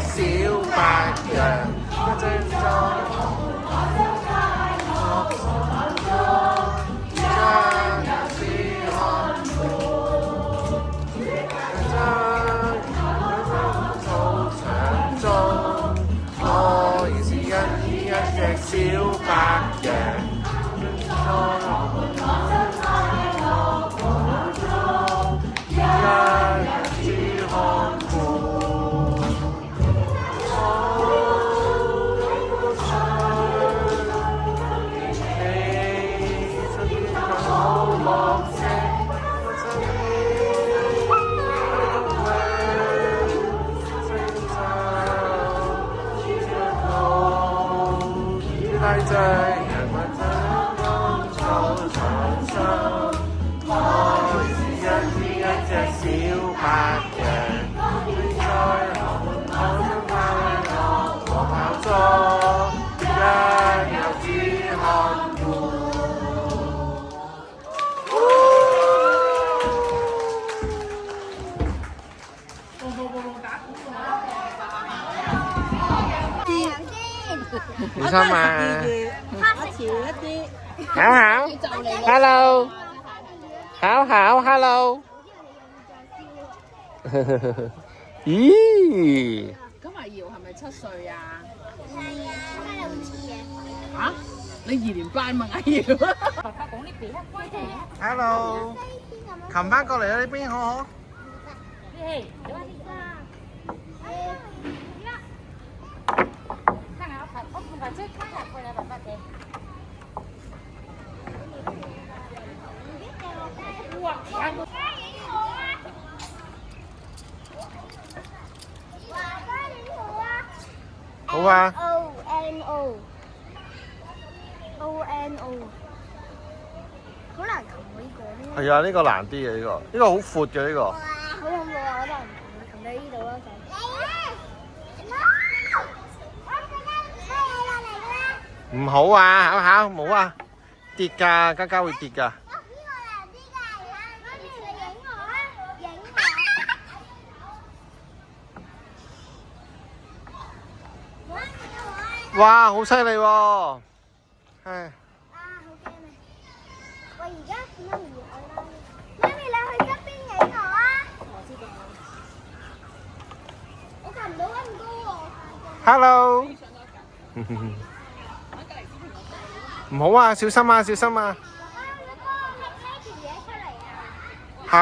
小白羊，一隻在將子看護，草場中，我原是一隻小白羊。小心啊！考考 ，hello， 考考 ，hello， 咦？咁阿瑤係咪7歲啊？係啊，開兩次嘅。嚇？你2年班嘛，阿瑤？hello， 擒翻過嚟啊！呢邊好好。好啊。O， 好難擒喎呢個。係啊，呢個難啲嘅呢個，呢個好闊嘅呢個。好恐怖啊！我都唔擒到呢度咯，就。唔好啊，考考冇啊，跌㗎，嘉嘉會跌㗎。哇，好犀利喎！唉。好驚啊！喂，而家媽咪我啦，媽咪你去側邊影我啊！我知道。我擒唔到咁高喎。Hello。唔好啊，小心啊，小心啊！媽，嗰個拎呢條嘢出嚟啊！吓？